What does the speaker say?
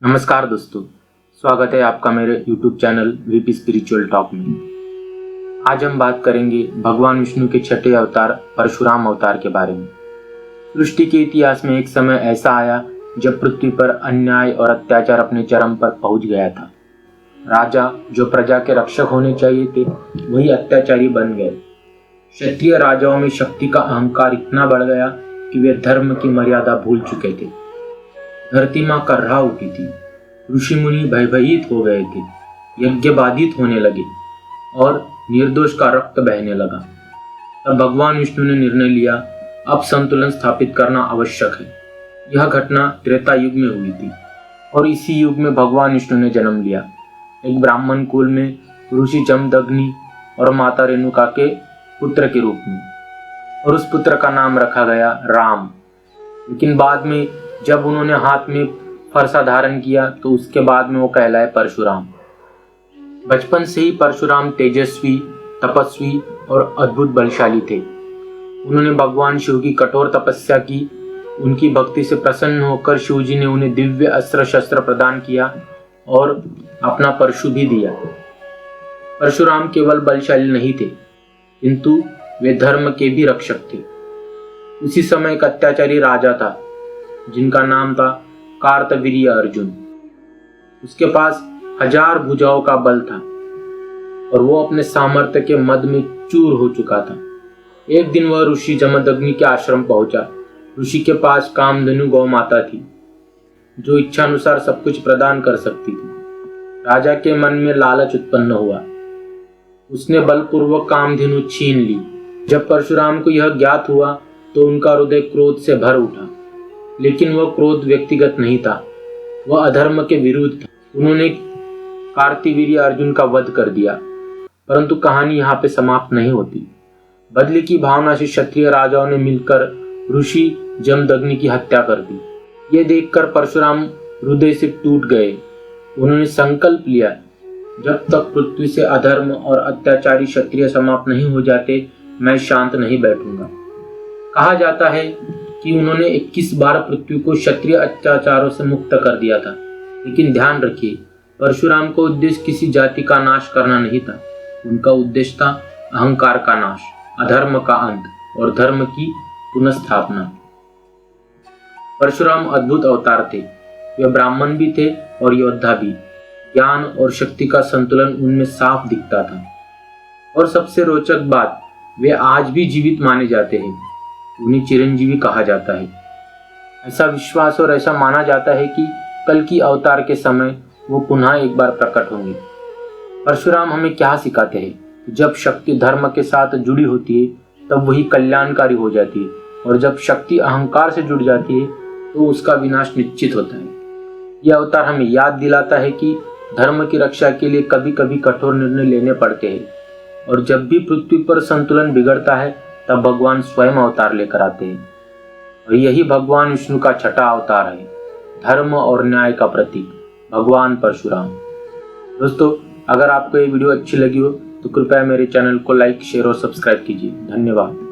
नमस्कार दोस्तों, स्वागत है आपका मेरे YouTube channel VP spiritual talk में। आज हम बात करेंगे भगवान विष्णु के छठे अवतार परशुराम अवतार के बारे में। सृष्टि के इतिहास में एक समय ऐसा आया जब पृथ्वी पर अन्याय और अत्याचार अपने चरम पर पहुंच गया था। राजा जो प्रजा के रक्षक होने चाहिए थे वही अत्याचारी बन गए। क्षत्रिय राजाओं में शक्ति का अहंकार इतना बढ़ गया कि वे धर्म की मर्यादा भूल चुके थे। धरती मां कर्रा उठी थी, ऋषि मुनि भयभीत हो गए थे, यज्ञ बाधित होने लगे और निर्दोष का रक्त बहने लगा। तब भगवान विष्णु ने निर्णय लिया, अब संतुलन स्थापित करना आवश्यक है। यह घटना त्रेता युग में हुई थी और इसी युग में भगवान विष्णु ने जन्म लिया। एक ब्राह्मण कुल में ऋषि जमदग्नि और माता रेणुका के पुत्र के रूप में, और उस पुत्र का नाम रखा गया राम। लेकिन बाद में जब उन्होंने हाथ में फरसा धारण किया तो उसके बाद में वो कहलाए परशुराम। बचपन से ही परशुराम तेजस्वी, तपस्वी और अद्भुत बलशाली थे। उन्होंने भगवान शिव की कठोर तपस्या की। उनकी भक्ति से प्रसन्न होकर शिव जी ने उन्हें दिव्य अस्त्र शस्त्र प्रदान किया और अपना परशु भी दिया। परशुराम केवल बलशाली नहीं थे, किंतु वे धर्म के भी रक्षक थे। उसी समय एक अत्याचारी राजा था जिनका नाम था कार्तवीर्य अर्जुन। उसके पास 1000 भुजाओं का बल था और वो अपने सामर्थ्य के मद में चूर हो चुका था। एक दिन वह ऋषि जमदग्नि के आश्रम पहुंचा। ऋषि के पास कामधेनु गौ माता थी जो इच्छानुसार सब कुछ प्रदान कर सकती थी। राजा के मन में लालच उत्पन्न हुआ। उसने बलपूर्वक कामधेनु छीन ली। जब परशुराम को यह ज्ञात हुआ तो उनका हृदय क्रोध से भर उठा, लेकिन वह क्रोध व्यक्तिगत नहीं था, वह अधर्म के विरुद्ध था। उन्होंने कार्तवीर्य अर्जुन का वध कर दिया। परंतु कहानी यहाँ पे समाप्त नहीं होती। बदले की भावना से क्षत्रिय राजाओं ने मिलकर ऋषि जमदग्नि की हत्या कर दी। ये देखकर परशुराम हृदय से टूट गए। उन्होंने संकल्प लिया, जब तक पृथ्वी से अधर्म और अत्याचारी क्षत्रिय समाप्त नहीं हो जाते मैं शांत नहीं बैठूंगा। कहा जाता है कि उन्होंने 21 बार पृथ्वी को क्षत्रिय अत्याचारों से मुक्त कर दिया था। लेकिन ध्यान रखिए, परशुराम का उद्देश्य किसी जाति का नाश करना नहीं था। उनका उद्देश्य था अहंकार का नाश, अधर्म का अंत और धर्म की पुनर्स्थापना। परशुराम अद्भुत अवतार थे। वे ब्राह्मण भी थे और योद्धा भी। ज्ञान और शक्ति का संतुलन उनमें साफ दिखता था। और सबसे रोचक बात, वे आज भी जीवित माने जाते हैं। उन्हें चिरंजीवी कहा जाता है। ऐसा विश्वास और ऐसा माना जाता है कि कल की अवतार के समय वो पुनः एक बार प्रकट होंगे। परशुराम हमें क्या सिखाते हैं? जब शक्ति धर्म के साथ जुड़ी होती है तब वही कल्याणकारी हो जाती है, और जब शक्ति अहंकार से जुड़ जाती है तो उसका विनाश निश्चित होता है। यह अवतार हमें याद दिलाता है कि धर्म की रक्षा के लिए कभी कभी कठोर निर्णय लेने पड़ते हैं, और जब भी पृथ्वी पर संतुलन बिगड़ता है तब भगवान स्वयं अवतार लेकर आते हैं। और यही भगवान विष्णु का छठा अवतार है, धर्म और न्याय का प्रतीक भगवान परशुराम। दोस्तों, अगर आपको ये वीडियो अच्छी लगी हो तो कृपया मेरे चैनल को लाइक, शेयर और सब्सक्राइब कीजिए। धन्यवाद।